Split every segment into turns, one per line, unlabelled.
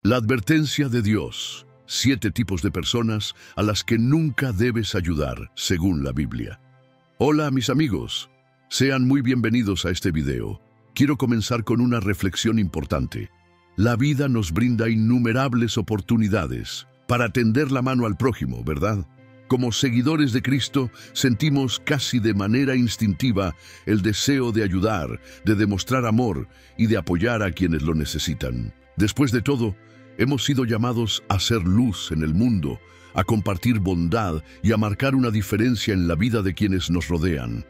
La advertencia de Dios. 7 tipos de personas a las que nunca debes ayudar, según la Biblia. Hola, mis amigos. Sean muy bienvenidos a este video. Quiero comenzar con una reflexión importante. La vida nos brinda innumerables oportunidades para tender la mano al prójimo, ¿verdad? Como seguidores de Cristo, sentimos casi de manera instintiva el deseo de ayudar, de demostrar amor y de apoyar a quienes lo necesitan. Después de todo, hemos sido llamados a ser luz en el mundo, a compartir bondad y a marcar una diferencia en la vida de quienes nos rodean.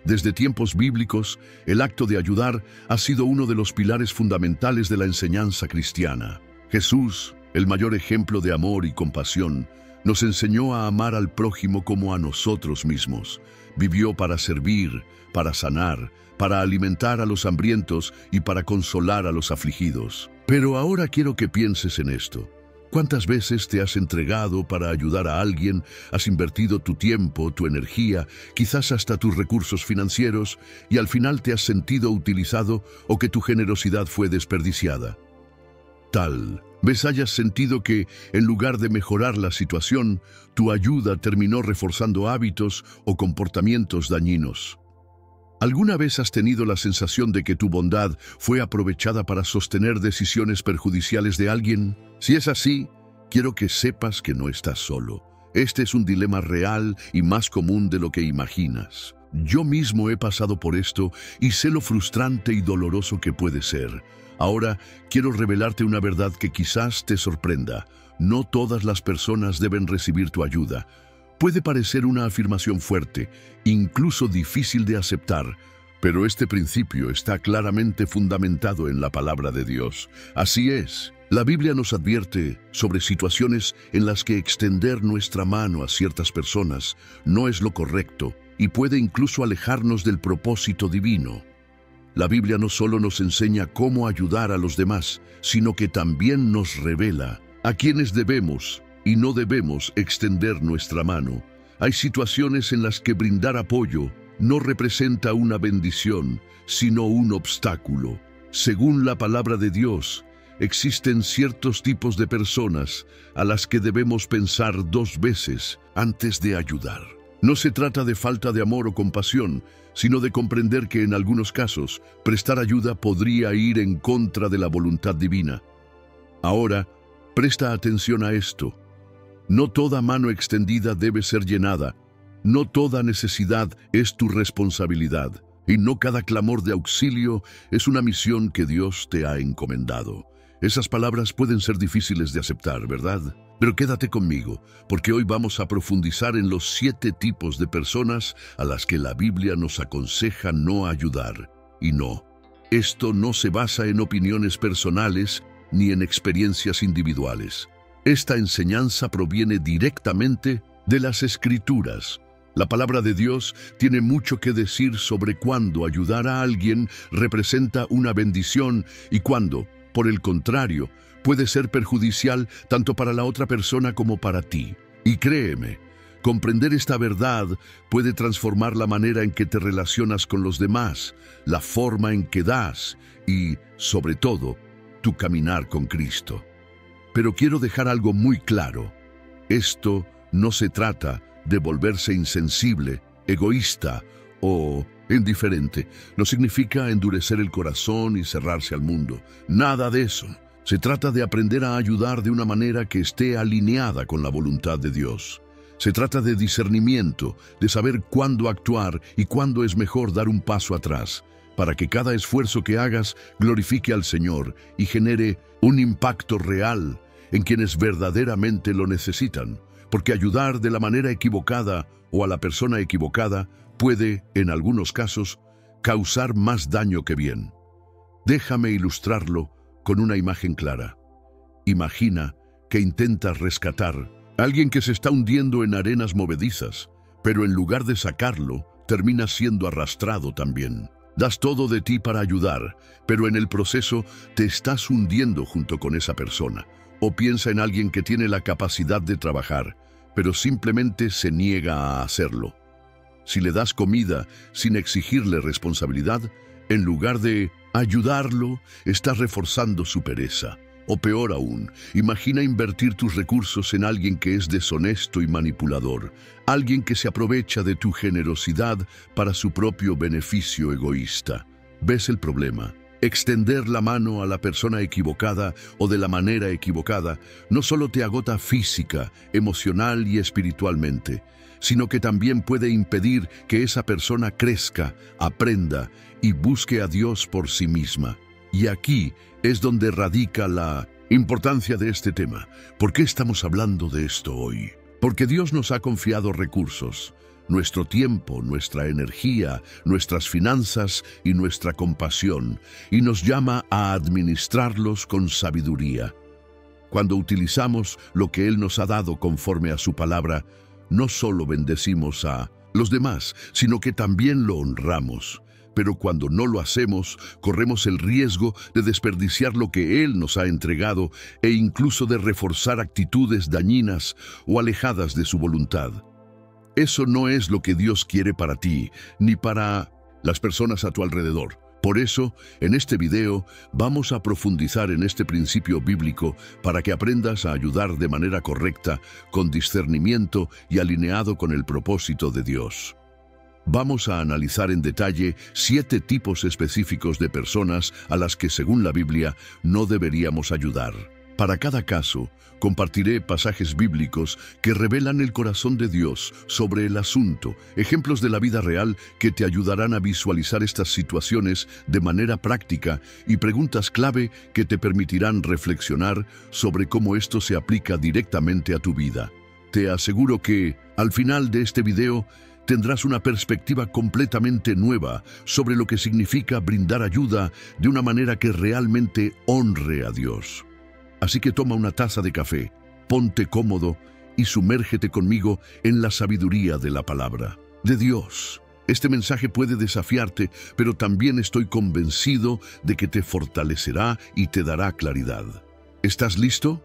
Desde tiempos bíblicos, el acto de ayudar ha sido uno de los pilares fundamentales de la enseñanza cristiana. Jesús, el mayor ejemplo de amor y compasión, nos enseñó a amar al prójimo como a nosotros mismos. Vivió para servir, para sanar, para alimentar a los hambrientos y para consolar a los afligidos. Pero ahora quiero que pienses en esto. ¿Cuántas veces te has entregado para ayudar a alguien? Has invertido tu tiempo, tu energía, quizás hasta tus recursos financieros, y al final te has sentido utilizado o que tu generosidad fue desperdiciada. Tal vez hayas sentido que, en lugar de mejorar la situación, tu ayuda terminó reforzando hábitos o comportamientos dañinos. ¿Alguna vez has tenido la sensación de que tu bondad fue aprovechada para sostener decisiones perjudiciales de alguien? Si es así, quiero que sepas que no estás solo. Este es un dilema real y más común de lo que imaginas. Yo mismo he pasado por esto y sé lo frustrante y doloroso que puede ser. Ahora, quiero revelarte una verdad que quizás te sorprenda. No todas las personas deben recibir tu ayuda. Puede parecer una afirmación fuerte, incluso difícil de aceptar, pero este principio está claramente fundamentado en la palabra de Dios. Así es, la Biblia nos advierte sobre situaciones en las que extender nuestra mano a ciertas personas no es lo correcto y puede incluso alejarnos del propósito divino. La Biblia no solo nos enseña cómo ayudar a los demás, sino que también nos revela a quienes debemos y no debemos extender nuestra mano. Hay situaciones en las que brindar apoyo no representa una bendición, sino un obstáculo. Según la palabra de Dios, existen ciertos tipos de personas a las que debemos pensar 2 veces antes de ayudar. No se trata de falta de amor o compasión, sino de comprender que en algunos casos, prestar ayuda podría ir en contra de la voluntad divina. Ahora, presta atención a esto. No toda mano extendida debe ser llenada. No toda necesidad es tu responsabilidad. Y no cada clamor de auxilio es una misión que Dios te ha encomendado. Esas palabras pueden ser difíciles de aceptar, ¿verdad? Pero quédate conmigo, porque hoy vamos a profundizar en los 7 tipos de personas a las que la Biblia nos aconseja no ayudar. Y no, esto no se basa en opiniones personales ni en experiencias individuales. Esta enseñanza proviene directamente de las Escrituras. La palabra de Dios tiene mucho que decir sobre cuándo ayudar a alguien representa una bendición y cuándo, por el contrario, puede ser perjudicial tanto para la otra persona como para ti. Y créeme, comprender esta verdad puede transformar la manera en que te relacionas con los demás, la forma en que das y, sobre todo, tu caminar con Cristo. Pero quiero dejar algo muy claro. Esto no se trata de volverse insensible, egoísta o indiferente. No significa endurecer el corazón y cerrarse al mundo. Nada de eso. Se trata de aprender a ayudar de una manera que esté alineada con la voluntad de Dios. Se trata de discernimiento, de saber cuándo actuar y cuándo es mejor dar un paso atrás, para que cada esfuerzo que hagas glorifique al Señor y genere un impacto real en quienes verdaderamente lo necesitan, porque ayudar de la manera equivocada o a la persona equivocada puede, en algunos casos, causar más daño que bien. Déjame ilustrarlo con una imagen clara. Imagina que intentas rescatar a alguien que se está hundiendo en arenas movedizas, pero en lugar de sacarlo, termina siendo arrastrado también. Das todo de ti para ayudar, pero en el proceso te estás hundiendo junto con esa persona. O piensa en alguien que tiene la capacidad de trabajar, pero simplemente se niega a hacerlo. Si le das comida sin exigirle responsabilidad, en lugar de ayudarlo, estás reforzando su pereza. O peor aún, imagina invertir tus recursos en alguien que es deshonesto y manipulador, alguien que se aprovecha de tu generosidad para su propio beneficio egoísta. ¿Ves el problema? Extender la mano a la persona equivocada o de la manera equivocada no solo te agota física, emocional y espiritualmente, sino que también puede impedir que esa persona crezca, aprenda y busque a Dios por sí misma. Y aquí es donde radica la importancia de este tema. ¿Por qué estamos hablando de esto hoy? Porque Dios nos ha confiado recursos, nuestro tiempo, nuestra energía, nuestras finanzas y nuestra compasión, y nos llama a administrarlos con sabiduría. Cuando utilizamos lo que Él nos ha dado conforme a su palabra, no solo bendecimos a los demás, sino que también lo honramos. Pero cuando no lo hacemos, corremos el riesgo de desperdiciar lo que Él nos ha entregado e incluso de reforzar actitudes dañinas o alejadas de su voluntad. Eso no es lo que Dios quiere para ti, ni para las personas a tu alrededor. Por eso, en este video, vamos a profundizar en este principio bíblico para que aprendas a ayudar de manera correcta, con discernimiento y alineado con el propósito de Dios. Vamos a analizar en detalle 7 tipos específicos de personas a las que, según la Biblia, no deberíamos ayudar. Para cada caso, compartiré pasajes bíblicos que revelan el corazón de Dios sobre el asunto, ejemplos de la vida real que te ayudarán a visualizar estas situaciones de manera práctica y preguntas clave que te permitirán reflexionar sobre cómo esto se aplica directamente a tu vida. Te aseguro que, al final de este video, tendrás una perspectiva completamente nueva sobre lo que significa brindar ayuda de una manera que realmente honre a Dios. Así que toma una taza de café, ponte cómodo y sumérgete conmigo en la sabiduría de la palabra de Dios. Este mensaje puede desafiarte, pero también estoy convencido de que te fortalecerá y te dará claridad. ¿Estás listo?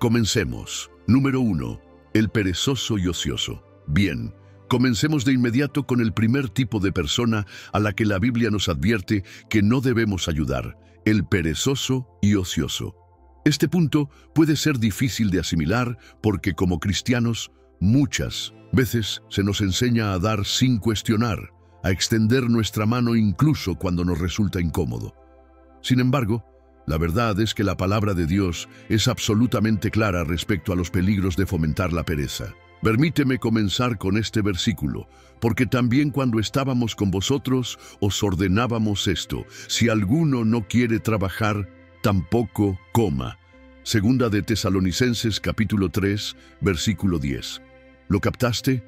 Comencemos. Número 1. El perezoso y ocioso. Bien. Comencemos de inmediato con el primer tipo de persona a la que la Biblia nos advierte que no debemos ayudar, el perezoso y ocioso. Este punto puede ser difícil de asimilar porque como cristianos muchas veces se nos enseña a dar sin cuestionar, a extender nuestra mano incluso cuando nos resulta incómodo. Sin embargo, la verdad es que la palabra de Dios es absolutamente clara respecto a los peligros de fomentar la pereza. Permíteme comenzar con este versículo, porque también cuando estábamos con vosotros os ordenábamos esto: si alguno no quiere trabajar, tampoco coma. Segunda de Tesalonicenses capítulo 3, versículo 10. ¿Lo captaste?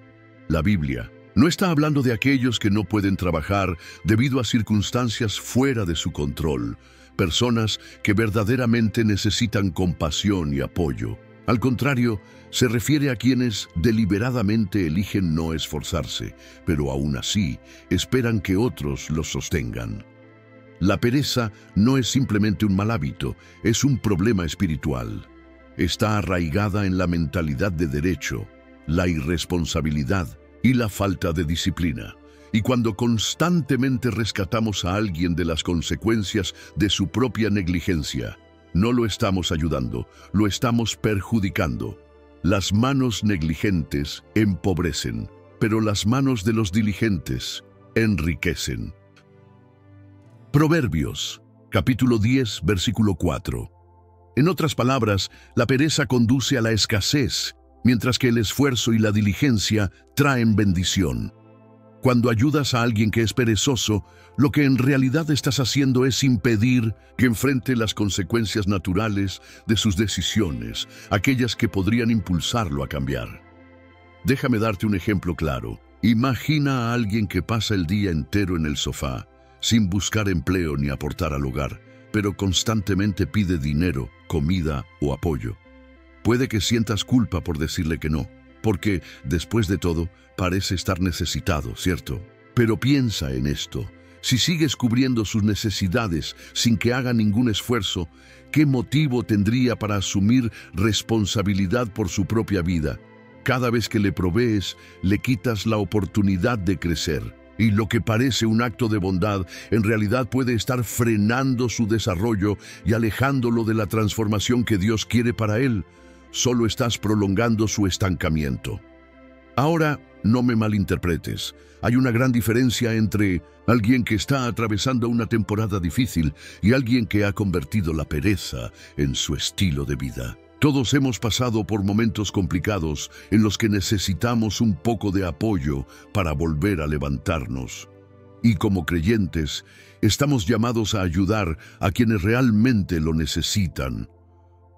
La Biblia no está hablando de aquellos que no pueden trabajar debido a circunstancias fuera de su control, personas que verdaderamente necesitan compasión y apoyo. Al contrario, se refiere a quienes deliberadamente eligen no esforzarse, pero aún así esperan que otros los sostengan. La pereza no es simplemente un mal hábito, es un problema espiritual. Está arraigada en la mentalidad de derecho, la irresponsabilidad y la falta de disciplina. Y cuando constantemente rescatamos a alguien de las consecuencias de su propia negligencia, no lo estamos ayudando, lo estamos perjudicando. Las manos negligentes empobrecen, pero las manos de los diligentes enriquecen. Proverbios, capítulo 10, versículo 4. En otras palabras, la pereza conduce a la escasez, mientras que el esfuerzo y la diligencia traen bendición. Cuando ayudas a alguien que es perezoso, lo que en realidad estás haciendo es impedir que enfrente las consecuencias naturales de sus decisiones, aquellas que podrían impulsarlo a cambiar. Déjame darte un ejemplo claro. Imagina a alguien que pasa el día entero en el sofá, sin buscar empleo ni aportar al hogar, pero constantemente pide dinero, comida o apoyo. Puede que sientas culpa por decirle que no, porque, después de todo, parece estar necesitado, ¿cierto? Pero piensa en esto. Si sigues cubriendo sus necesidades sin que haga ningún esfuerzo, ¿qué motivo tendría para asumir responsabilidad por su propia vida? Cada vez que le provees, le quitas la oportunidad de crecer. Y lo que parece un acto de bondad, en realidad puede estar frenando su desarrollo y alejándolo de la transformación que Dios quiere para él. Solo estás prolongando su estancamiento. Ahora, no me malinterpretes. Hay una gran diferencia entre alguien que está atravesando una temporada difícil y alguien que ha convertido la pereza en su estilo de vida. Todos hemos pasado por momentos complicados en los que necesitamos un poco de apoyo para volver a levantarnos. Y como creyentes, estamos llamados a ayudar a quienes realmente lo necesitan.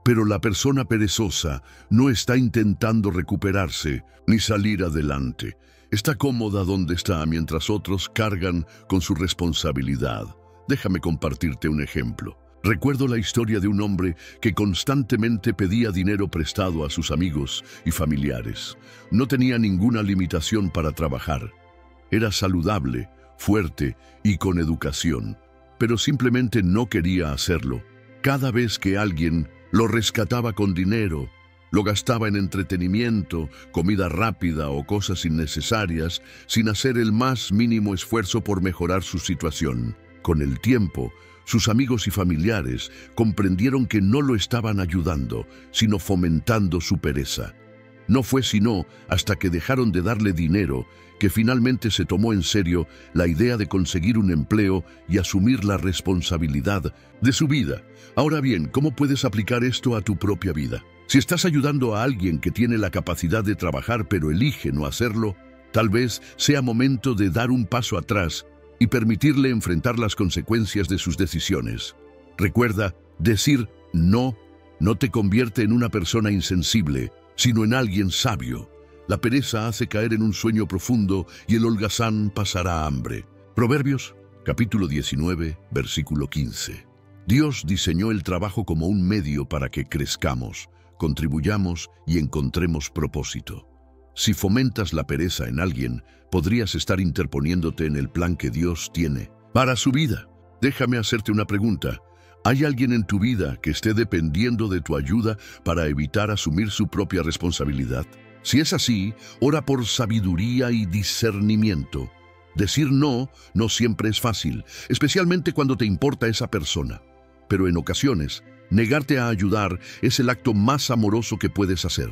Pero la persona perezosa no está intentando recuperarse ni salir adelante. Está cómoda donde está mientras otros cargan con su responsabilidad. Déjame compartirte un ejemplo. Recuerdo la historia de un hombre que constantemente pedía dinero prestado a sus amigos y familiares. No tenía ninguna limitación para trabajar. Era saludable, fuerte y con educación, pero simplemente no quería hacerlo. Cada vez que alguien lo rescataba con dinero, lo gastaba en entretenimiento, comida rápida o cosas innecesarias, sin hacer el más mínimo esfuerzo por mejorar su situación. Con el tiempo, sus amigos y familiares comprendieron que no lo estaban ayudando, sino fomentando su pereza. No fue sino hasta que dejaron de darle dinero que finalmente se tomó en serio la idea de conseguir un empleo y asumir la responsabilidad de su vida. Ahora bien, ¿cómo puedes aplicar esto a tu propia vida? Si estás ayudando a alguien que tiene la capacidad de trabajar pero elige no hacerlo, tal vez sea momento de dar un paso atrás y permitirle enfrentar las consecuencias de sus decisiones. Recuerda, decir no te convierte en una persona insensible, sino en alguien sabio. La pereza hace caer en un sueño profundo y el holgazán pasará hambre. Proverbios, capítulo 19, versículo 15. Dios diseñó el trabajo como un medio para que crezcamos, contribuyamos y encontremos propósito. Si fomentas la pereza en alguien, podrías estar interponiéndote en el plan que Dios tiene para su vida. Déjame hacerte una pregunta. ¿Hay alguien en tu vida que esté dependiendo de tu ayuda para evitar asumir su propia responsabilidad? Si es así, ora por sabiduría y discernimiento. Decir no siempre es fácil, especialmente cuando te importa esa persona. Pero en ocasiones, negarte a ayudar es el acto más amoroso que puedes hacer.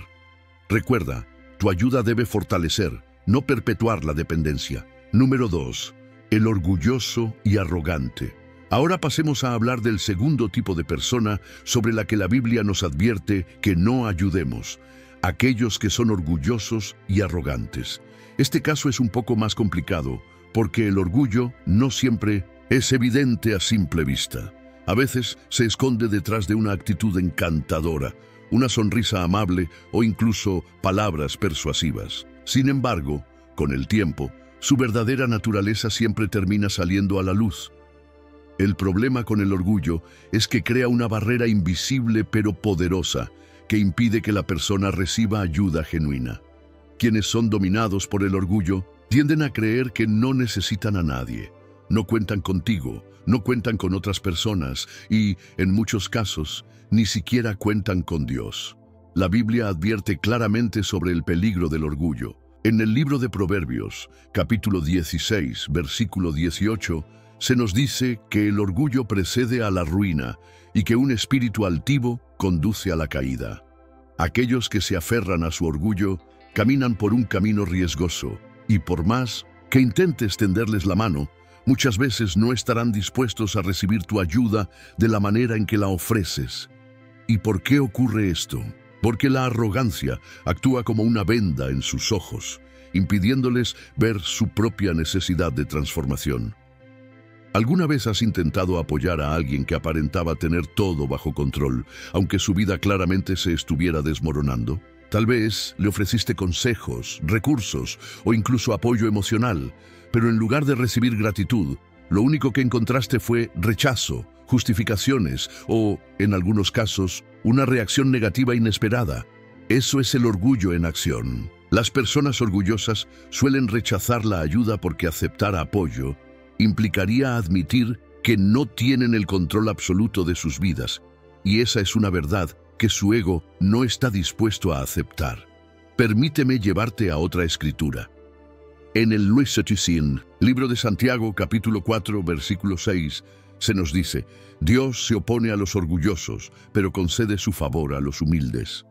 Recuerda, tu ayuda debe fortalecer, no perpetuar la dependencia. Número 2. El orgulloso y arrogante. Ahora pasemos a hablar del segundo tipo de persona sobre la que la Biblia nos advierte que no ayudemos: aquellos que son orgullosos y arrogantes. Este caso es un poco más complicado, porque el orgullo no siempre es evidente a simple vista. A veces se esconde detrás de una actitud encantadora, una sonrisa amable o incluso palabras persuasivas. Sin embargo, con el tiempo, su verdadera naturaleza siempre termina saliendo a la luz. El problema con el orgullo es que crea una barrera invisible pero poderosa que impide que la persona reciba ayuda genuina. Quienes son dominados por el orgullo tienden a creer que no necesitan a nadie, no cuentan contigo, no cuentan con otras personas y, en muchos casos, ni siquiera cuentan con Dios. La Biblia advierte claramente sobre el peligro del orgullo. En el libro de Proverbios, capítulo 16, versículo 18, se nos dice que el orgullo precede a la ruina y que un espíritu altivo conduce a la caída. Aquellos que se aferran a su orgullo caminan por un camino riesgoso y por más que intentes tenderles la mano, muchas veces no estarán dispuestos a recibir tu ayuda de la manera en que la ofreces. ¿Y por qué ocurre esto? Porque la arrogancia actúa como una venda en sus ojos, impidiéndoles ver su propia necesidad de transformación. ¿Alguna vez has intentado apoyar a alguien que aparentaba tener todo bajo control, aunque su vida claramente se estuviera desmoronando? Tal vez le ofreciste consejos, recursos o incluso apoyo emocional, pero en lugar de recibir gratitud, lo único que encontraste fue rechazo, justificaciones o, en algunos casos, una reacción negativa inesperada. Eso es el orgullo en acción. Las personas orgullosas suelen rechazar la ayuda porque aceptar apoyo implicaría admitir que no tienen el control absoluto de sus vidas, y esa es una verdad que su ego no está dispuesto a aceptar. Permíteme llevarte a otra escritura. En el Luis Setticin, libro de Santiago, capítulo 4, versículo 6, se nos dice: Dios se opone a los orgullosos, pero concede su favor a los humildes.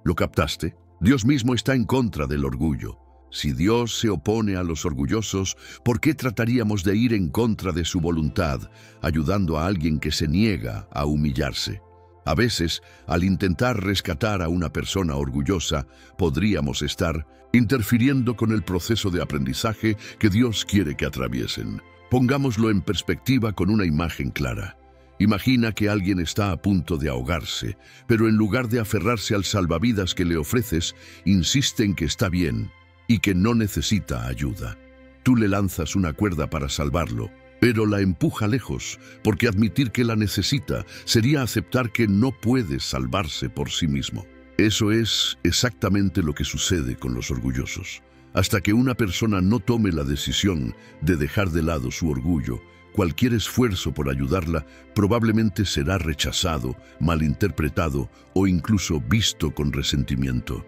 ¿Lo captaste? Dios mismo está en contra del orgullo. Si Dios se opone a los orgullosos, ¿por qué trataríamos de ir en contra de su voluntad, ayudando a alguien que se niega a humillarse? A veces, al intentar rescatar a una persona orgullosa, podríamos estar interfiriendo con el proceso de aprendizaje que Dios quiere que atraviesen. Pongámoslo en perspectiva con una imagen clara. Imagina que alguien está a punto de ahogarse, pero en lugar de aferrarse al salvavidas que le ofreces, insiste en que está bien y que no necesita ayuda. Tú le lanzas una cuerda para salvarlo, pero la empuja lejos, porque admitir que la necesita sería aceptar que no puede salvarse por sí mismo. Eso es exactamente lo que sucede con los orgullosos. Hasta que una persona no tome la decisión de dejar de lado su orgullo, cualquier esfuerzo por ayudarla probablemente será rechazado, malinterpretado o incluso visto con resentimiento.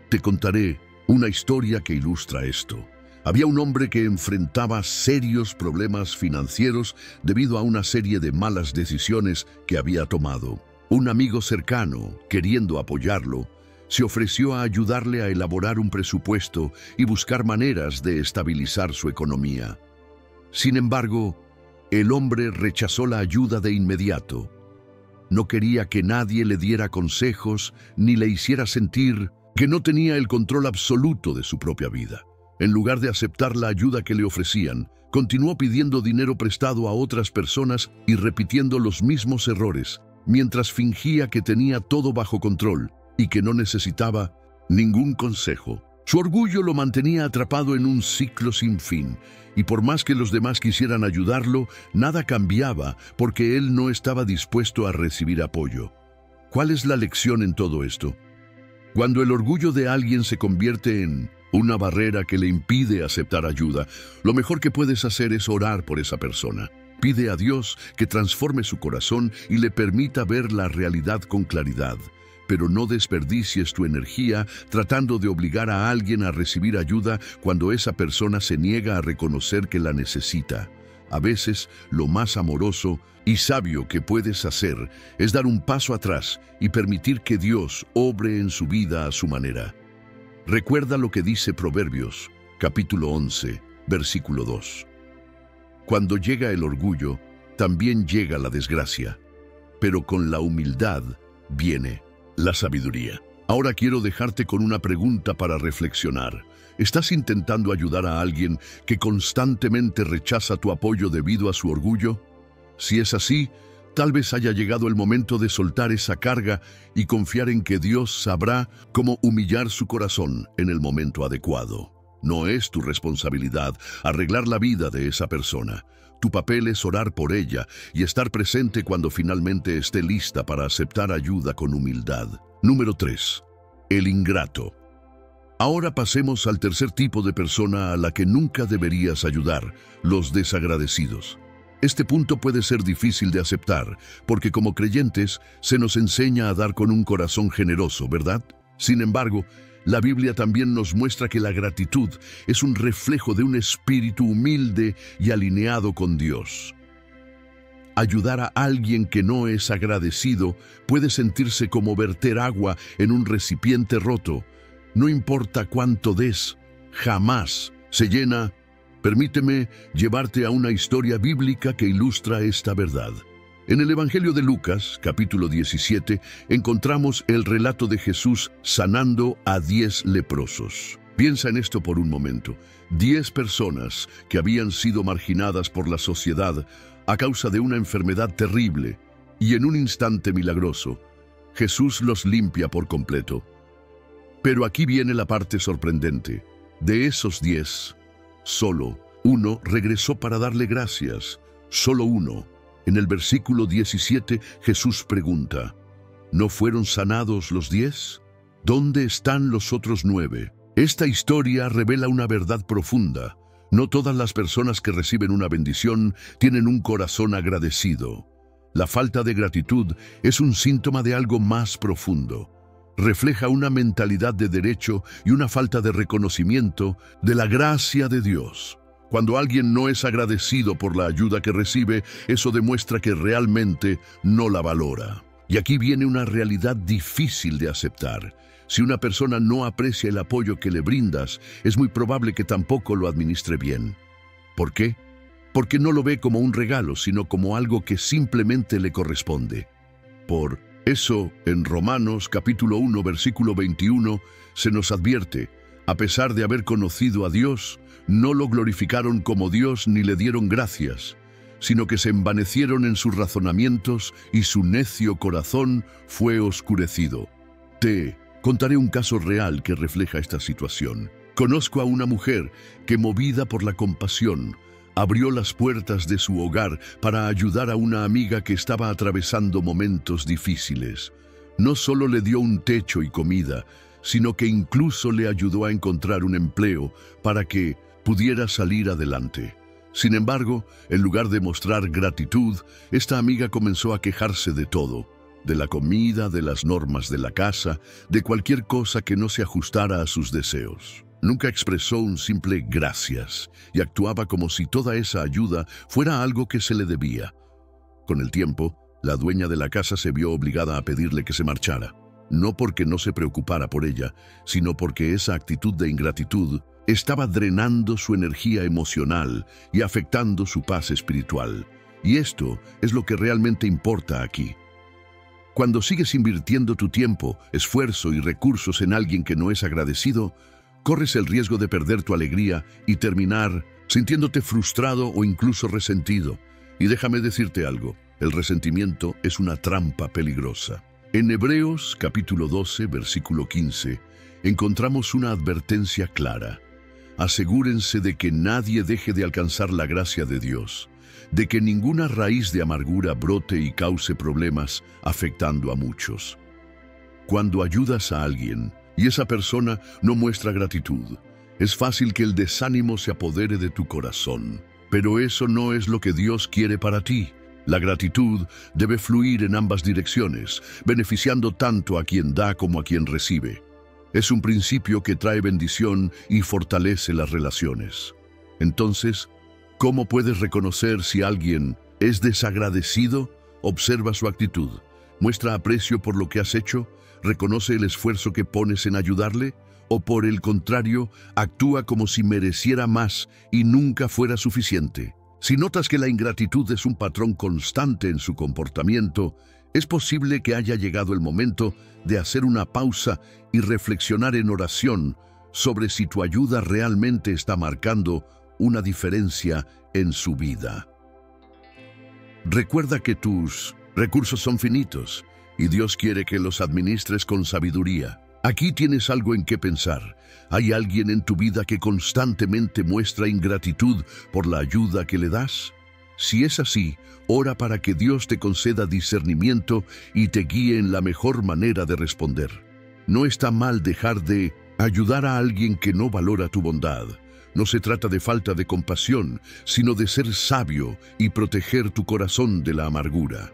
Te contaré una historia que ilustra esto. Había un hombre que enfrentaba serios problemas financieros debido a una serie de malas decisiones que había tomado. Un amigo cercano, queriendo apoyarlo, se ofreció a ayudarle a elaborar un presupuesto y buscar maneras de estabilizar su economía. Sin embargo, el hombre rechazó la ayuda de inmediato. No quería que nadie le diera consejos ni le hiciera sentir que no tenía el control absoluto de su propia vida. En lugar de aceptar la ayuda que le ofrecían, continuó pidiendo dinero prestado a otras personas y repitiendo los mismos errores, mientras fingía que tenía todo bajo control y que no necesitaba ningún consejo. Su orgullo lo mantenía atrapado en un ciclo sin fin, y por más que los demás quisieran ayudarlo, nada cambiaba porque él no estaba dispuesto a recibir apoyo. ¿Cuál es la lección en todo esto? Cuando el orgullo de alguien se convierte en una barrera que le impide aceptar ayuda, lo mejor que puedes hacer es orar por esa persona. Pide a Dios que transforme su corazón y le permita ver la realidad con claridad. Pero no desperdicies tu energía tratando de obligar a alguien a recibir ayuda cuando esa persona se niega a reconocer que la necesita. A veces, lo más amoroso y sabio que puedes hacer es dar un paso atrás y permitir que Dios obre en su vida a su manera. Recuerda lo que dice Proverbios, capítulo 11, versículo 2. Cuando llega el orgullo, también llega la desgracia, pero con la humildad viene la sabiduría. Ahora quiero dejarte con una pregunta para reflexionar. ¿Estás intentando ayudar a alguien que constantemente rechaza tu apoyo debido a su orgullo? Si es así, tal vez haya llegado el momento de soltar esa carga y confiar en que Dios sabrá cómo humillar su corazón en el momento adecuado. No es tu responsabilidad arreglar la vida de esa persona. Tu papel es orar por ella y estar presente cuando finalmente esté lista para aceptar ayuda con humildad. Número 3. El ingrato. Ahora pasemos al tercer tipo de persona a la que nunca deberías ayudar: los desagradecidos. Este punto puede ser difícil de aceptar, porque como creyentes se nos enseña a dar con un corazón generoso, ¿verdad? Sin embargo, la Biblia también nos muestra que la gratitud es un reflejo de un espíritu humilde y alineado con Dios. Ayudar a alguien que no es agradecido puede sentirse como verter agua en un recipiente roto. No importa cuánto des, jamás se llena. Permíteme llevarte a una historia bíblica que ilustra esta verdad. En el Evangelio de Lucas, capítulo 17, encontramos el relato de Jesús sanando a 10 leprosos. Piensa en esto por un momento. 10 personas que habían sido marginadas por la sociedad a causa de una enfermedad terrible, y en un instante milagroso, Jesús los limpia por completo. Pero aquí viene la parte sorprendente. De esos 10, solo uno regresó para darle gracias. Solo uno. En el versículo 17, Jesús pregunta: ¿no fueron sanados los 10? ¿Dónde están los otros 9? Esta historia revela una verdad profunda. No todas las personas que reciben una bendición tienen un corazón agradecido. La falta de gratitud es un síntoma de algo más profundo. refleja una mentalidad de derecho y una falta de reconocimiento de la gracia de Dios. Cuando alguien no es agradecido por la ayuda que recibe, eso demuestra que realmente no la valora. Y aquí viene una realidad difícil de aceptar. Si una persona no aprecia el apoyo que le brindas, es muy probable que tampoco lo administre bien. ¿Por qué? Porque no lo ve como un regalo, sino como algo que simplemente le corresponde. Por eso, en Romanos capítulo 1, versículo 21, se nos advierte: a pesar de haber conocido a Dios, no lo glorificaron como Dios ni le dieron gracias, sino que se envanecieron en sus razonamientos y su necio corazón fue oscurecido. Te contaré un caso real que refleja esta situación. Conozco a una mujer que, movida por la compasión, abrió las puertas de su hogar para ayudar a una amiga que estaba atravesando momentos difíciles. No solo le dio un techo y comida, sino que incluso le ayudó a encontrar un empleo para que pudiera salir adelante. Sin embargo, en lugar de mostrar gratitud, esta amiga comenzó a quejarse de todo: de la comida, de las normas de la casa, de cualquier cosa que no se ajustara a sus deseos. Nunca expresó un simple gracias y actuaba como si toda esa ayuda fuera algo que se le debía. Con el tiempo, la dueña de la casa se vio obligada a pedirle que se marchara, no porque no se preocupara por ella, sino porque esa actitud de ingratitud estaba drenando su energía emocional y afectando su paz espiritual. Y esto es lo que realmente importa aquí. Cuando sigues invirtiendo tu tiempo, esfuerzo y recursos en alguien que no es agradecido, corres el riesgo de perder tu alegría y terminar sintiéndote frustrado o incluso resentido. Y déjame decirte algo: el resentimiento es una trampa peligrosa. En Hebreos capítulo 12, versículo 15, encontramos una advertencia clara: asegúrense de que nadie deje de alcanzar la gracia de Dios, de que ninguna raíz de amargura brote y cause problemas, afectando a muchos. Cuando ayudas a alguien y esa persona no muestra gratitud, es fácil que el desánimo se apodere de tu corazón. Pero eso no es lo que Dios quiere para ti. La gratitud debe fluir en ambas direcciones, beneficiando tanto a quien da como a quien recibe. Es un principio que trae bendición y fortalece las relaciones. Entonces, ¿cómo puedes reconocer si alguien es desagradecido? Observa su actitud. ¿Muestra aprecio por lo que has hecho? ¿Reconoce el esfuerzo que pones en ayudarle? ¿O por el contrario, actúa como si mereciera más y nunca fuera suficiente? Si notas que la ingratitud es un patrón constante en su comportamiento, es posible que haya llegado el momento de hacer una pausa y reflexionar en oración sobre si tu ayuda realmente está marcando una diferencia en su vida. Recuerda que tus recursos son finitos y Dios quiere que los administres con sabiduría. Aquí tienes algo en qué pensar. ¿Hay alguien en tu vida que constantemente muestra ingratitud por la ayuda que le das? Si es así, ora para que Dios te conceda discernimiento y te guíe en la mejor manera de responder. No está mal dejar de ayudar a alguien que no valora tu bondad. No se trata de falta de compasión, sino de ser sabio y proteger tu corazón de la amargura.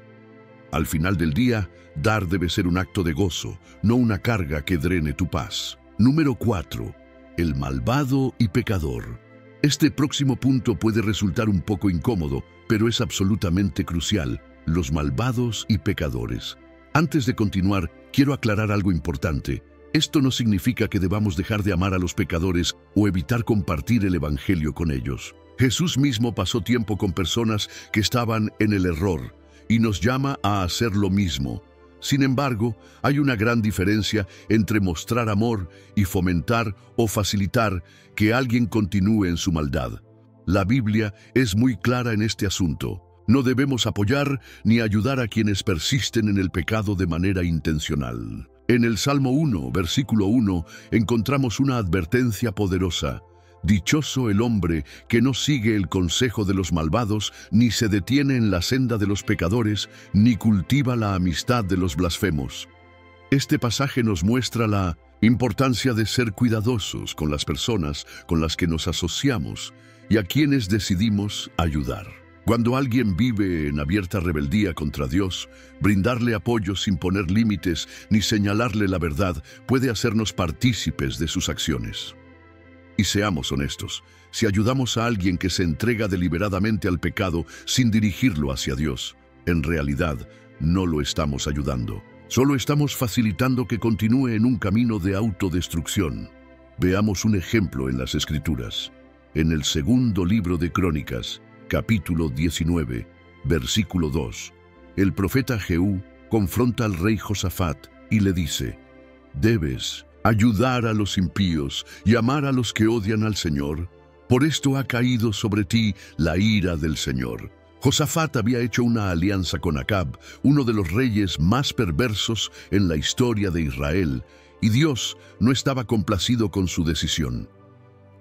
Al final del día, dar debe ser un acto de gozo, no una carga que drene tu paz. Número 4. El malvado y pecador. Este próximo punto puede resultar un poco incómodo, pero es absolutamente crucial: los malvados y pecadores. Antes de continuar, quiero aclarar algo importante. Esto no significa que debamos dejar de amar a los pecadores o evitar compartir el evangelio con ellos. Jesús mismo pasó tiempo con personas que estaban en el error y nos llama a hacer lo mismo. Sin embargo, hay una gran diferencia entre mostrar amor y fomentar o facilitar que alguien continúe en su maldad. La Biblia es muy clara en este asunto. No debemos apoyar ni ayudar a quienes persisten en el pecado de manera intencional. En el Salmo 1, versículo 1, encontramos una advertencia poderosa: dichoso el hombre que no sigue el consejo de los malvados, ni se detiene en la senda de los pecadores, ni cultiva la amistad de los blasfemos. Este pasaje nos muestra la importancia de ser cuidadosos con las personas con las que nos asociamos y a quienes decidimos ayudar. Cuando alguien vive en abierta rebeldía contra Dios, brindarle apoyo sin poner límites ni señalarle la verdad puede hacernos partícipes de sus acciones. Y seamos honestos, si ayudamos a alguien que se entrega deliberadamente al pecado sin dirigirlo hacia Dios, en realidad no lo estamos ayudando. Solo estamos facilitando que continúe en un camino de autodestrucción. Veamos un ejemplo en las Escrituras. En el segundo libro de Crónicas, capítulo 19, versículo 2, el profeta Jehú confronta al rey Josafat y le dice: «¿Debes ayudar a los impíos y amar a los que odian al Señor? Por esto ha caído sobre ti la ira del Señor». Josafat había hecho una alianza con Acab, uno de los reyes más perversos en la historia de Israel, y Dios no estaba complacido con su decisión.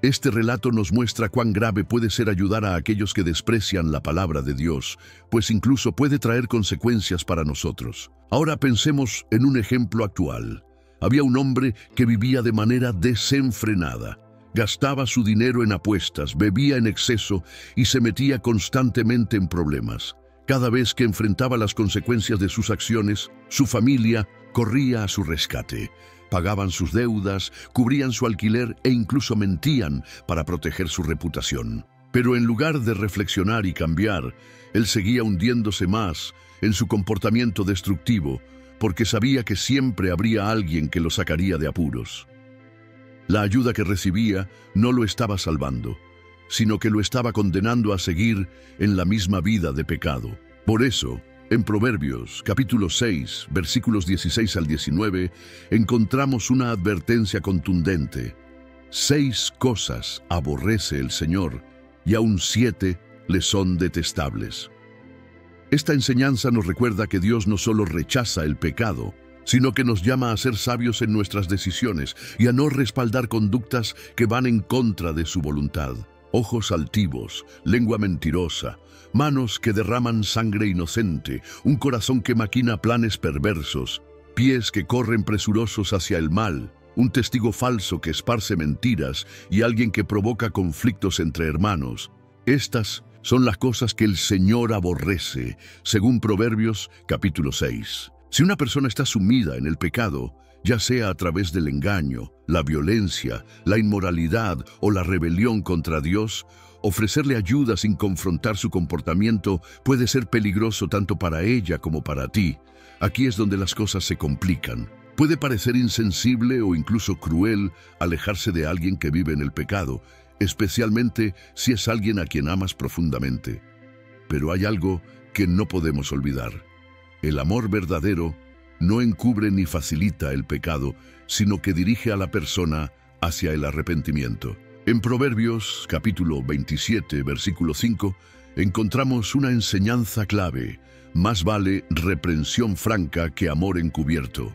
Este relato nos muestra cuán grave puede ser ayudar a aquellos que desprecian la palabra de Dios, pues incluso puede traer consecuencias para nosotros. Ahora pensemos en un ejemplo actual. Había un hombre que vivía de manera desenfrenada. Gastaba su dinero en apuestas, bebía en exceso y se metía constantemente en problemas. Cada vez que enfrentaba las consecuencias de sus acciones, su familia corría a su rescate. Pagaban sus deudas, cubrían su alquiler e incluso mentían para proteger su reputación. Pero en lugar de reflexionar y cambiar, él seguía hundiéndose más en su comportamiento destructivo, porque sabía que siempre habría alguien que lo sacaría de apuros. La ayuda que recibía no lo estaba salvando, sino que lo estaba condenando a seguir en la misma vida de pecado. Por eso, en Proverbios, capítulo 6, versículos 16 al 19, encontramos una advertencia contundente. 6 cosas aborrece el Señor, y aún 7 le son detestables. Esta enseñanza nos recuerda que Dios no solo rechaza el pecado, sino que nos llama a ser sabios en nuestras decisiones y a no respaldar conductas que van en contra de su voluntad. Ojos altivos, lengua mentirosa, manos que derraman sangre inocente, un corazón que maquina planes perversos, pies que corren presurosos hacia el mal, un testigo falso que esparce mentiras y alguien que provoca conflictos entre hermanos. Estas son las cosas que el Señor aborrece, según Proverbios capítulo 6. Si una persona está sumida en el pecado, ya sea a través del engaño, la violencia, la inmoralidad o la rebelión contra Dios, ofrecerle ayuda sin confrontar su comportamiento puede ser peligroso tanto para ella como para ti. Aquí es donde las cosas se complican. Puede parecer insensible o incluso cruel alejarse de alguien que vive en el pecado, especialmente si es alguien a quien amas profundamente. Pero hay algo que no podemos olvidar. El amor verdadero no encubre ni facilita el pecado, sino que dirige a la persona hacia el arrepentimiento. En Proverbios, capítulo 27, versículo 5, encontramos una enseñanza clave: más vale reprensión franca que amor encubierto.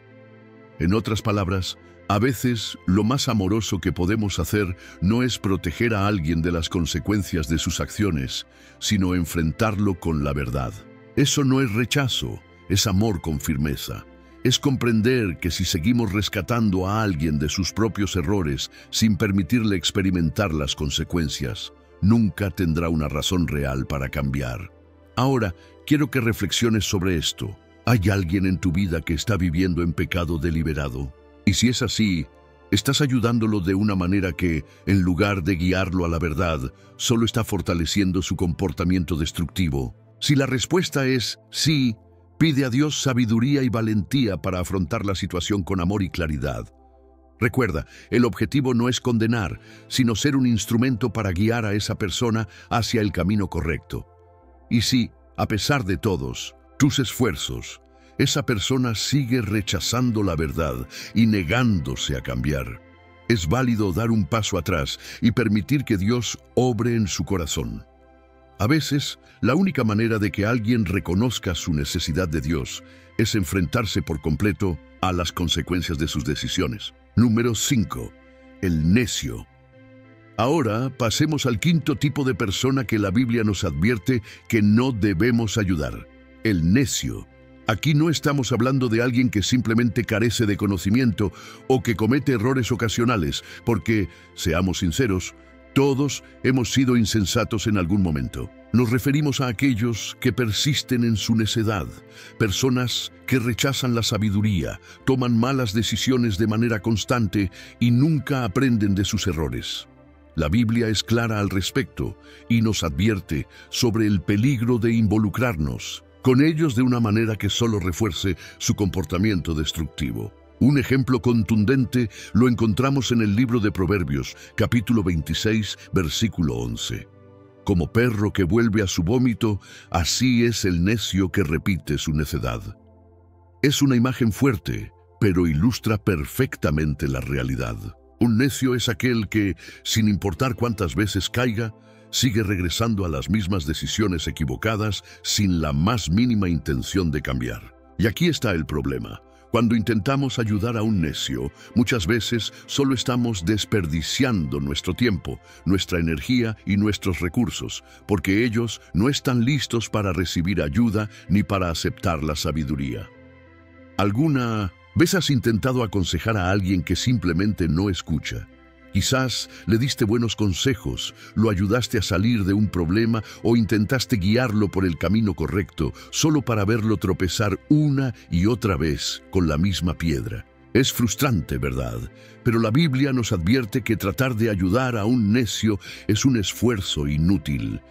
En otras palabras, a veces lo más amoroso que podemos hacer no es proteger a alguien de las consecuencias de sus acciones, sino enfrentarlo con la verdad. Eso no es rechazo, es amor con firmeza. Es comprender que si seguimos rescatando a alguien de sus propios errores sin permitirle experimentar las consecuencias, nunca tendrá una razón real para cambiar. Ahora, quiero que reflexiones sobre esto. ¿Hay alguien en tu vida que está viviendo en pecado deliberado? Y si es así, ¿estás ayudándolo de una manera que, en lugar de guiarlo a la verdad, solo está fortaleciendo su comportamiento destructivo? Si la respuesta es sí, pide a Dios sabiduría y valentía para afrontar la situación con amor y claridad. Recuerda, el objetivo no es condenar, sino ser un instrumento para guiar a esa persona hacia el camino correcto. Y si, a pesar de todos tus esfuerzos, esa persona sigue rechazando la verdad y negándose a cambiar, es válido dar un paso atrás y permitir que Dios obre en su corazón. A veces, la única manera de que alguien reconozca su necesidad de Dios es enfrentarse por completo a las consecuencias de sus decisiones. Número 5. El necio. Ahora pasemos al quinto tipo de persona que la Biblia nos advierte que no debemos ayudar: el necio. Aquí no estamos hablando de alguien que simplemente carece de conocimiento o que comete errores ocasionales, porque, seamos sinceros, todos hemos sido insensatos en algún momento. Nos referimos a aquellos que persisten en su necedad, personas que rechazan la sabiduría, toman malas decisiones de manera constante y nunca aprenden de sus errores. La Biblia es clara al respecto y nos advierte sobre el peligro de involucrarnos con ellos de una manera que solo refuerce su comportamiento destructivo. Un ejemplo contundente lo encontramos en el libro de Proverbios, capítulo 26, versículo 11. Como perro que vuelve a su vómito, así es el necio que repite su necedad. Es una imagen fuerte, pero ilustra perfectamente la realidad. Un necio es aquel que, sin importar cuántas veces caiga, sigue regresando a las mismas decisiones equivocadas sin la más mínima intención de cambiar. Y aquí está el problema. Cuando intentamos ayudar a un necio, muchas veces solo estamos desperdiciando nuestro tiempo, nuestra energía y nuestros recursos, porque ellos no están listos para recibir ayuda ni para aceptar la sabiduría. ¿Alguna vez has intentado aconsejar a alguien que simplemente no escucha? Quizás le diste buenos consejos, lo ayudaste a salir de un problema o intentaste guiarlo por el camino correcto, solo para verlo tropezar una y otra vez con la misma piedra. Es frustrante, ¿verdad? Pero la Biblia nos advierte que tratar de ayudar a un necio es un esfuerzo inútil.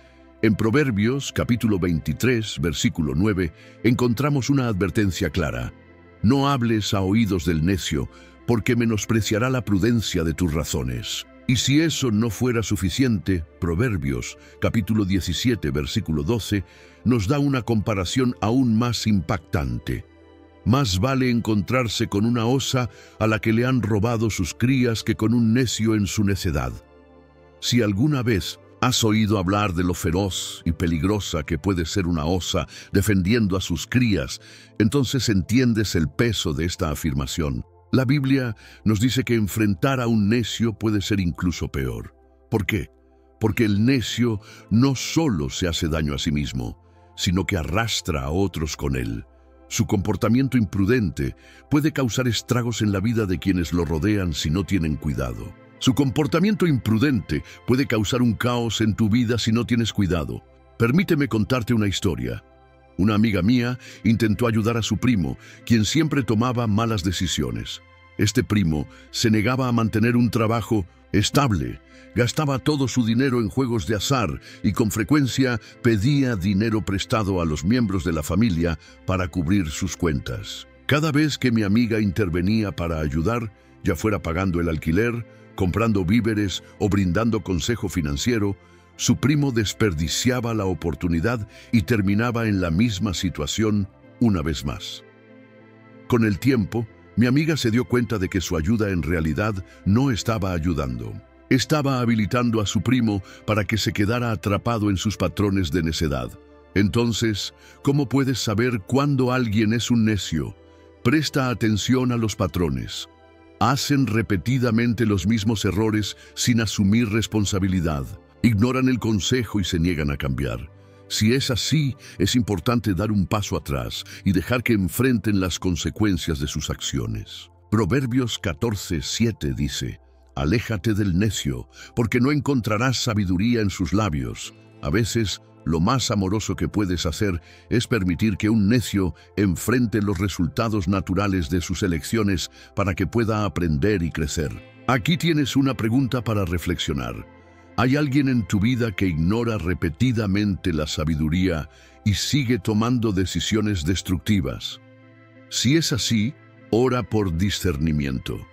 En Proverbios, capítulo 23, versículo 9, encontramos una advertencia clara. No hables a oídos del necio, porque menospreciará la prudencia de tus razones. Y si eso no fuera suficiente, Proverbios, capítulo 17, versículo 12, nos da una comparación aún más impactante. Más vale encontrarse con una osa a la que le han robado sus crías que con un necio en su necedad. Si alguna vez has oído hablar de lo feroz y peligrosa que puede ser una osa defendiendo a sus crías, entonces entiendes el peso de esta afirmación. La Biblia nos dice que enfrentar a un necio puede ser incluso peor. ¿Por qué? Porque el necio no solo se hace daño a sí mismo, sino que arrastra a otros con él. Su comportamiento imprudente puede causar estragos en la vida de quienes lo rodean si no tienen cuidado. Su comportamiento imprudente puede causar un caos en tu vida si no tienes cuidado. Permíteme contarte una historia. Una amiga mía intentó ayudar a su primo, quien siempre tomaba malas decisiones. Este primo se negaba a mantener un trabajo estable, gastaba todo su dinero en juegos de azar y con frecuencia pedía dinero prestado a los miembros de la familia para cubrir sus cuentas. Cada vez que mi amiga intervenía para ayudar, ya fuera pagando el alquiler, comprando víveres o brindando consejo financiero, su primo desperdiciaba la oportunidad y terminaba en la misma situación una vez más. Con el tiempo, mi amiga se dio cuenta de que su ayuda en realidad no estaba ayudando. Estaba habilitando a su primo para que se quedara atrapado en sus patrones de necedad. Entonces, ¿cómo puedes saber cuándo alguien es un necio? Presta atención a los patrones. Hacen repetidamente los mismos errores sin asumir responsabilidad. Ignoran el consejo y se niegan a cambiar. Si es así, es importante dar un paso atrás y dejar que enfrenten las consecuencias de sus acciones. Proverbios 14:7 dice: Aléjate del necio, porque no encontrarás sabiduría en sus labios. A veces, lo más amoroso que puedes hacer es permitir que un necio enfrente los resultados naturales de sus elecciones para que pueda aprender y crecer. Aquí tienes una pregunta para reflexionar. ¿Hay alguien en tu vida que ignora repetidamente la sabiduría y sigue tomando decisiones destructivas? Si es así, ora por discernimiento.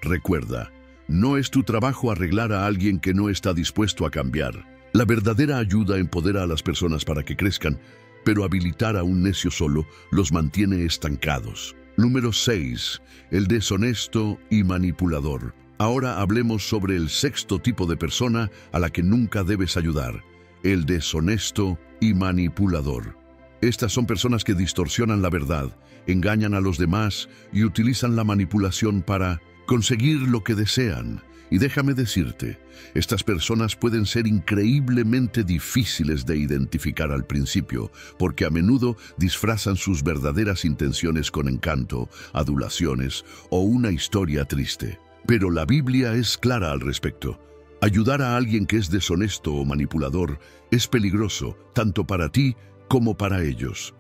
Recuerda, no es tu trabajo arreglar a alguien que no está dispuesto a cambiar. La verdadera ayuda empodera a las personas para que crezcan, pero habilitar a un necio solo los mantiene estancados. Número 6. El deshonesto y manipulador. Ahora hablemos sobre el sexto tipo de persona a la que nunca debes ayudar: el deshonesto y manipulador. Estas son personas que distorsionan la verdad, engañan a los demás y utilizan la manipulación para conseguir lo que desean. Y déjame decirte, estas personas pueden ser increíblemente difíciles de identificar al principio, porque a menudo disfrazan sus verdaderas intenciones con encanto, adulaciones o una historia triste. Pero la Biblia es clara al respecto. Ayudar a alguien que es deshonesto o manipulador es peligroso, tanto para ti como para ellos.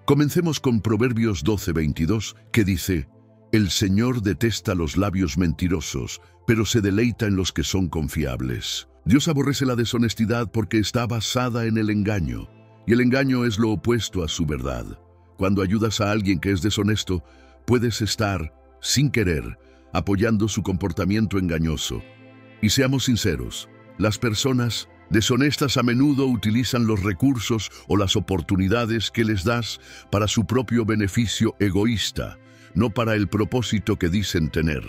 Comencemos con Proverbios 12:22, que dice: El Señor detesta los labios mentirosos, pero se deleita en los que son confiables. Dios aborrece la deshonestidad porque está basada en el engaño, y el engaño es lo opuesto a su verdad. Cuando ayudas a alguien que es deshonesto, puedes estar, sin querer, apoyando su comportamiento engañoso. Y seamos sinceros, las personas deshonestas a menudo utilizan los recursos o las oportunidades que les das para su propio beneficio egoísta, no para el propósito que dicen tener.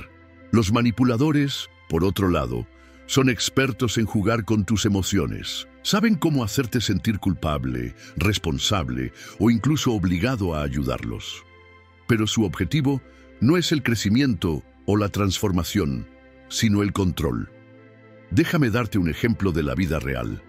Los manipuladores, por otro lado, son expertos en jugar con tus emociones. Saben cómo hacerte sentir culpable, responsable o incluso obligado a ayudarlos. Pero su objetivo no es el crecimiento o la transformación, sino el control. Déjame darte un ejemplo de la vida real.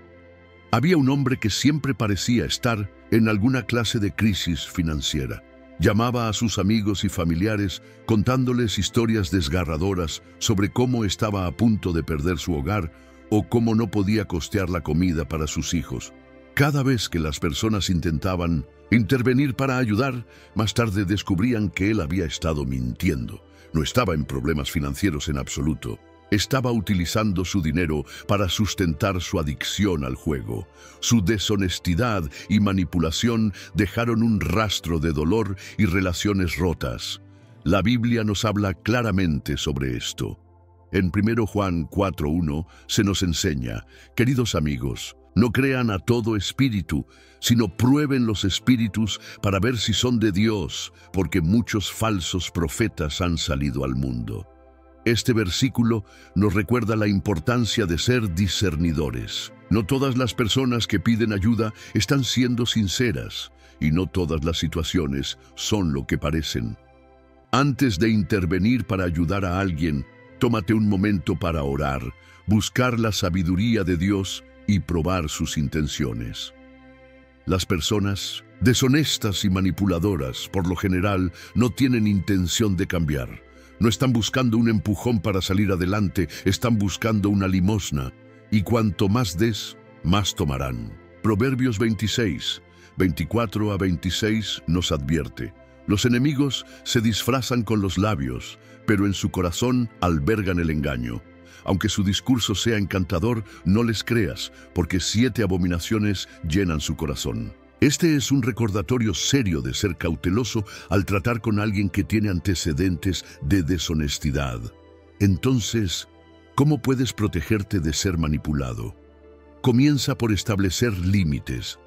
Había un hombre que siempre parecía estar en alguna clase de crisis financiera. Llamaba a sus amigos y familiares contándoles historias desgarradoras sobre cómo estaba a punto de perder su hogar o cómo no podía costear la comida para sus hijos. Cada vez que las personas intentaban intervenir para ayudar, más tarde descubrían que él había estado mintiendo. No estaba en problemas financieros en absoluto. Estaba utilizando su dinero para sustentar su adicción al juego. Su deshonestidad y manipulación dejaron un rastro de dolor y relaciones rotas. La Biblia nos habla claramente sobre esto. En 1 Juan 4:1 se nos enseña: queridos amigos, no crean a todo espíritu, sino prueben los espíritus para ver si son de Dios, porque muchos falsos profetas han salido al mundo. Este versículo nos recuerda la importancia de ser discernidores. No todas las personas que piden ayuda están siendo sinceras, y no todas las situaciones son lo que parecen. Antes de intervenir para ayudar a alguien, tómate un momento para orar, buscar la sabiduría de Dios y probar sus intenciones. Las personas deshonestas y manipuladoras, por lo general, no tienen intención de cambiar. No están buscando un empujón para salir adelante, están buscando una limosna. Y cuanto más des, más tomarán. Proverbios 26, 24 a 26 nos advierte: los enemigos se disfrazan con los labios, pero en su corazón albergan el engaño. Aunque su discurso sea encantador, no les creas, porque 7 abominaciones llenan su corazón. Este es un recordatorio serio de ser cauteloso al tratar con alguien que tiene antecedentes de deshonestidad. Entonces, ¿cómo puedes protegerte de ser manipulado? Comienza por establecer límites.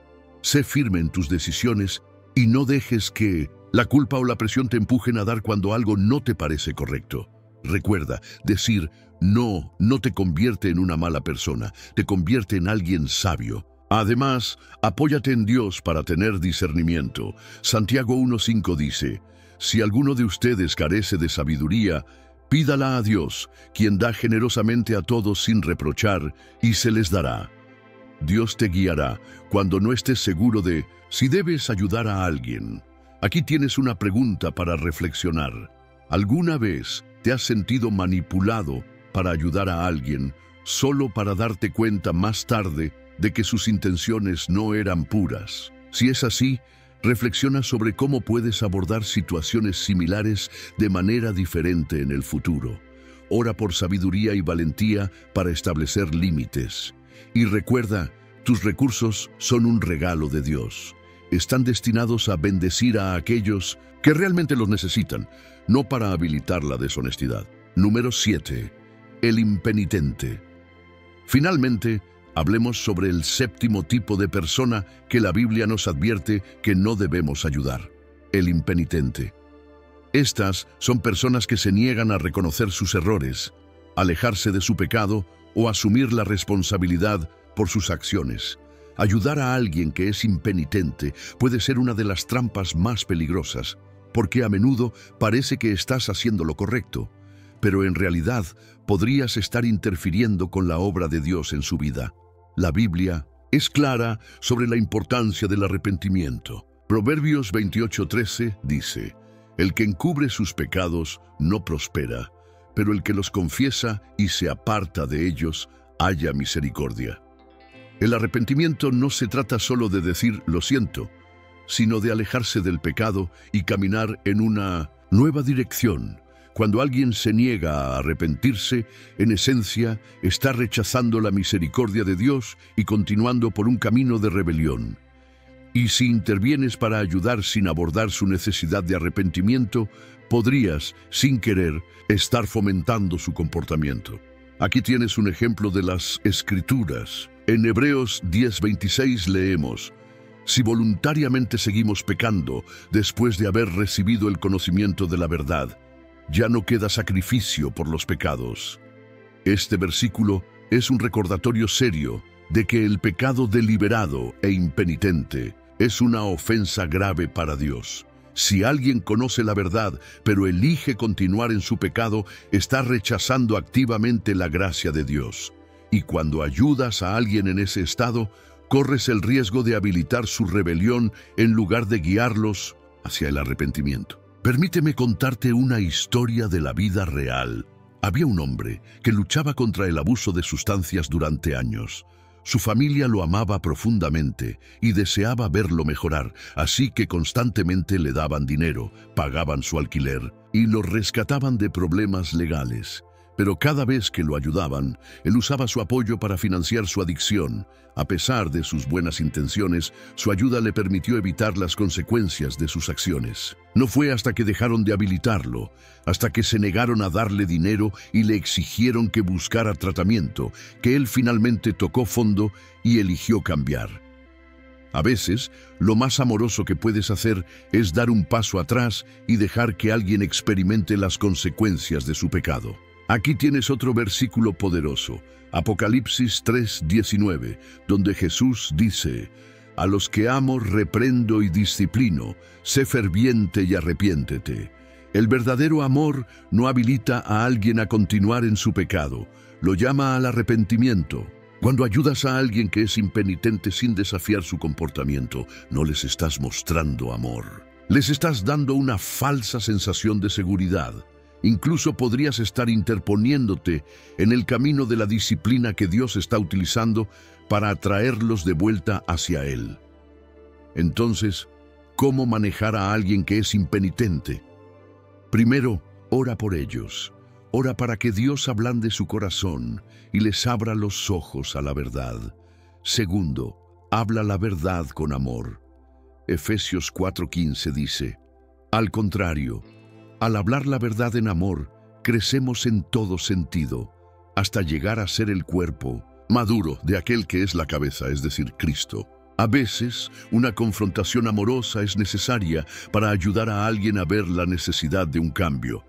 Sé firme en tus decisiones y no dejes que la culpa o la presión te empujen a dar cuando algo no te parece correcto. Recuerda, decir no te convierte en una mala persona, te convierte en alguien sabio. Además, apóyate en Dios para tener discernimiento. Santiago 1:5 dice: si alguno de ustedes carece de sabiduría, pídala a Dios, quien da generosamente a todos sin reprochar, y se les dará. Dios te guiará cuando no estés seguro de si debes ayudar a alguien. Aquí tienes una pregunta para reflexionar. ¿Alguna vez te has sentido manipulado para ayudar a alguien solo para darte cuenta más tarde de que sus intenciones no eran puras? Si es así, reflexiona sobre cómo puedes abordar situaciones similares de manera diferente en el futuro. Ora por sabiduría y valentía para establecer límites. Y recuerda, tus recursos son un regalo de Dios. Están destinados a bendecir a aquellos que realmente los necesitan, no para habilitar la deshonestidad. Número 7. El impenitente. Finalmente, hablemos sobre el 7º tipo de persona que la Biblia nos advierte que no debemos ayudar: el impenitente. Estas son personas que se niegan a reconocer sus errores, alejarse de su pecado o asumir la responsabilidad por sus acciones. Ayudar a alguien que es impenitente puede ser una de las trampas más peligrosas, porque a menudo parece que estás haciendo lo correcto, pero en realidad podrías estar interfiriendo con la obra de Dios en su vida. La Biblia es clara sobre la importancia del arrepentimiento. Proverbios 28:13 dice: el que encubre sus pecados no prospera, pero el que los confiesa y se aparta de ellos haya misericordia. El arrepentimiento no se trata solo de decir lo siento, sino de alejarse del pecado y caminar en una nueva dirección. Cuando alguien se niega a arrepentirse, en esencia está rechazando la misericordia de Dios y continuando por un camino de rebelión. Y si intervienes para ayudar sin abordar su necesidad de arrepentimiento, podrías, sin querer, estar fomentando su comportamiento. Aquí tienes un ejemplo de las Escrituras. En Hebreos 10:26 leemos: si voluntariamente seguimos pecando después de haber recibido el conocimiento de la verdad, ya no queda sacrificio por los pecados. Este versículo es un recordatorio serio de que el pecado deliberado e impenitente es una ofensa grave para Dios. Si alguien conoce la verdad, pero elige continuar en su pecado, está rechazando activamente la gracia de Dios. Y cuando ayudas a alguien en ese estado, corres el riesgo de habilitar su rebelión en lugar de guiarlos hacia el arrepentimiento. Permíteme contarte una historia de la vida real. Había un hombre que luchaba contra el abuso de sustancias durante años. Su familia lo amaba profundamente y deseaba verlo mejorar, así que constantemente le daban dinero, pagaban su alquiler y lo rescataban de problemas legales. Pero cada vez que lo ayudaban, él usaba su apoyo para financiar su adicción. A pesar de sus buenas intenciones, su ayuda le permitió evitar las consecuencias de sus acciones. No fue hasta que dejaron de habilitarlo, hasta que se negaron a darle dinero y le exigieron que buscara tratamiento, que él finalmente tocó fondo y eligió cambiar. A veces, lo más amoroso que puedes hacer es dar un paso atrás y dejar que alguien experimente las consecuencias de su pecado. Aquí tienes otro versículo poderoso, Apocalipsis 3:19, donde Jesús dice: a los que amo reprendo y disciplino, sé ferviente y arrepiéntete. El verdadero amor no habilita a alguien a continuar en su pecado, lo llama al arrepentimiento. Cuando ayudas a alguien que es impenitente sin desafiar su comportamiento, no les estás mostrando amor. Les estás dando una falsa sensación de seguridad. Incluso podrías estar interponiéndote en el camino de la disciplina que Dios está utilizando para atraerlos de vuelta hacia Él. Entonces, ¿cómo manejar a alguien que es impenitente? Primero, ora por ellos. Ora para que Dios ablande su corazón y les abra los ojos a la verdad. Segundo, habla la verdad con amor. Efesios 4:15 dice: al contrario, al hablar la verdad en amor, crecemos en todo sentido, hasta llegar a ser el cuerpo maduro de aquel que es la cabeza, es decir, Cristo. A veces, una confrontación amorosa es necesaria para ayudar a alguien a ver la necesidad de un cambio.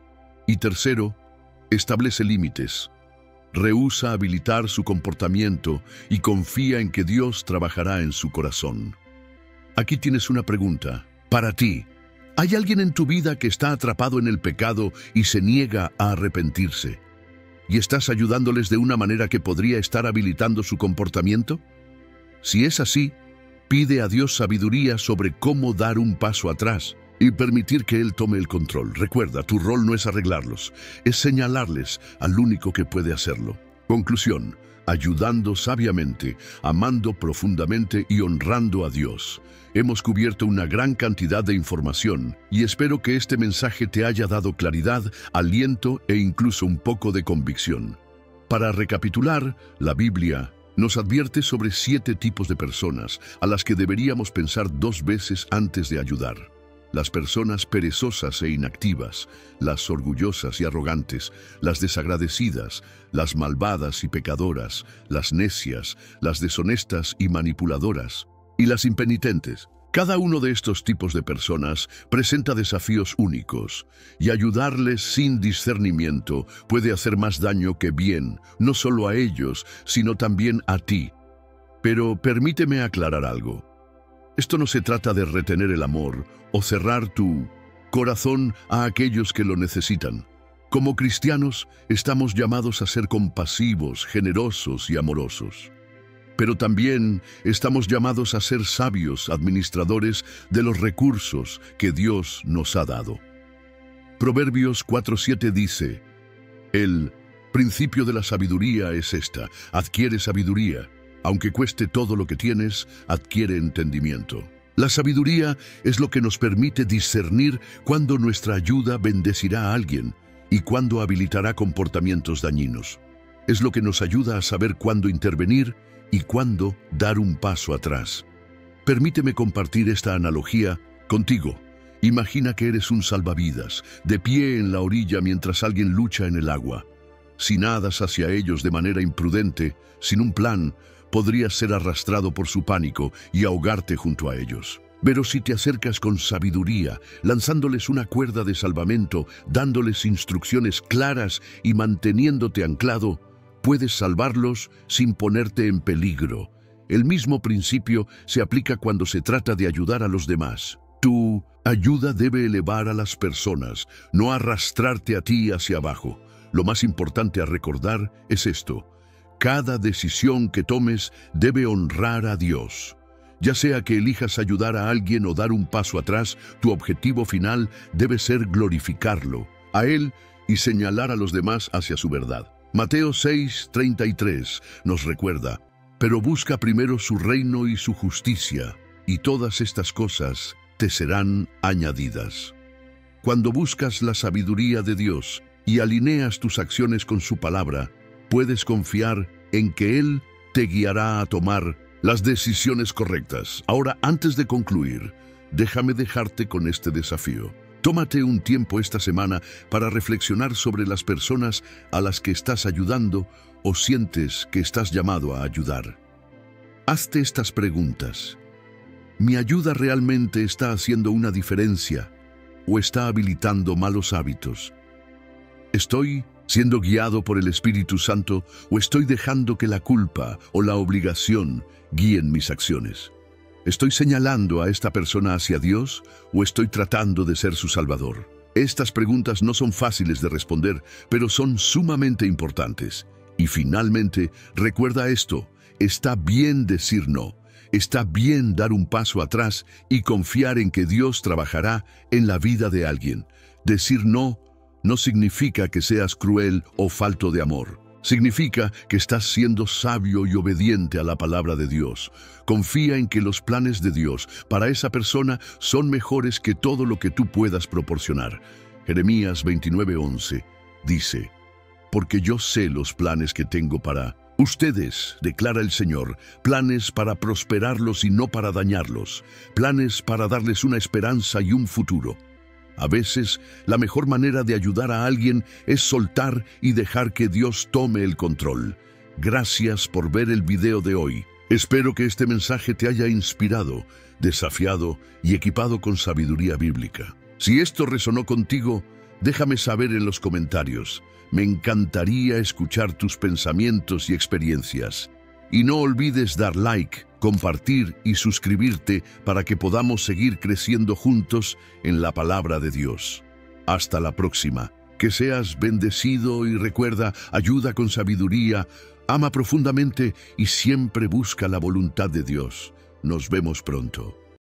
Y tercero, establece límites. Rehúsa habilitar su comportamiento y confía en que Dios trabajará en su corazón. Aquí tienes una pregunta para ti. ¿Hay alguien en tu vida que está atrapado en el pecado y se niega a arrepentirse? ¿Y estás ayudándoles de una manera que podría estar habilitando su comportamiento? Si es así, pide a Dios sabiduría sobre cómo dar un paso atrás y permitir que Él tome el control. Recuerda, tu rol no es arreglarlos, es señalarles al único que puede hacerlo. Conclusión: ayudando sabiamente, amando profundamente y honrando a Dios. Hemos cubierto una gran cantidad de información y espero que este mensaje te haya dado claridad, aliento e incluso un poco de convicción. Para recapitular, la Biblia nos advierte sobre 7 tipos de personas a las que deberíamos pensar 2 veces antes de ayudar. Las personas perezosas e inactivas, las orgullosas y arrogantes, las desagradecidas, las malvadas y pecadoras, las necias, las deshonestas y manipuladoras, y las impenitentes. Cada uno de estos tipos de personas presenta desafíos únicos, y ayudarles sin discernimiento puede hacer más daño que bien, no solo a ellos, sino también a ti. Pero permíteme aclarar algo. Esto no se trata de retener el amor o cerrar tu corazón a aquellos que lo necesitan. Como cristianos, estamos llamados a ser compasivos, generosos y amorosos. Pero también estamos llamados a ser sabios administradores de los recursos que Dios nos ha dado. Proverbios 4:7 dice: el principio de la sabiduría es esta: adquiere sabiduría. Aunque cueste todo lo que tienes, adquiere entendimiento. La sabiduría es lo que nos permite discernir cuándo nuestra ayuda bendecirá a alguien y cuándo habilitará comportamientos dañinos. Es lo que nos ayuda a saber cuándo intervenir y cuándo dar un paso atrás. Permíteme compartir esta analogía contigo. Imagina que eres un salvavidas, de pie en la orilla mientras alguien lucha en el agua. Si nadas hacia ellos de manera imprudente, sin un plan, podrías ser arrastrado por su pánico y ahogarte junto a ellos. Pero si te acercas con sabiduría, lanzándoles una cuerda de salvamento, dándoles instrucciones claras y manteniéndote anclado, puedes salvarlos sin ponerte en peligro. El mismo principio se aplica cuando se trata de ayudar a los demás. Tu ayuda debe elevar a las personas, no arrastrarte a ti hacia abajo. Lo más importante a recordar es esto: cada decisión que tomes debe honrar a Dios. Ya sea que elijas ayudar a alguien o dar un paso atrás, tu objetivo final debe ser glorificarlo, a Él, y señalar a los demás hacia su verdad. Mateo 6:33 nos recuerda: pero busca primero su reino y su justicia, y todas estas cosas te serán añadidas. Cuando buscas la sabiduría de Dios y alineas tus acciones con su palabra, puedes confiar en que Él te guiará a tomar las decisiones correctas. Ahora, antes de concluir, déjame dejarte con este desafío. Tómate un tiempo esta semana para reflexionar sobre las personas a las que estás ayudando o sientes que estás llamado a ayudar. Hazte estas preguntas: ¿mi ayuda realmente está haciendo una diferencia o está habilitando malos hábitos? ¿Estoy siendo guiado por el Espíritu Santo o estoy dejando que la culpa o la obligación guíen mis acciones? ¿Estoy señalando a esta persona hacia Dios o estoy tratando de ser su salvador? Estas preguntas no son fáciles de responder, pero son sumamente importantes. Y finalmente, recuerda esto: está bien decir no. Está bien dar un paso atrás y confiar en que Dios trabajará en la vida de alguien. Decir no no significa que seas cruel o falto de amor. Significa que estás siendo sabio y obediente a la palabra de Dios. Confía en que los planes de Dios para esa persona son mejores que todo lo que tú puedas proporcionar. Jeremías 29:11 dice: porque yo sé los planes que tengo para ustedes, declara el Señor, planes para prosperarlos y no para dañarlos, planes para darles una esperanza y un futuro. A veces, la mejor manera de ayudar a alguien es soltar y dejar que Dios tome el control. Gracias por ver el video de hoy. Espero que este mensaje te haya inspirado, desafiado y equipado con sabiduría bíblica. Si esto resonó contigo, déjame saber en los comentarios. Me encantaría escuchar tus pensamientos y experiencias. Y no olvides dar like, compartir y suscribirte para que podamos seguir creciendo juntos en la palabra de Dios. Hasta la próxima. Que seas bendecido y recuerda, ayuda con sabiduría, ama profundamente y siempre busca la voluntad de Dios. Nos vemos pronto.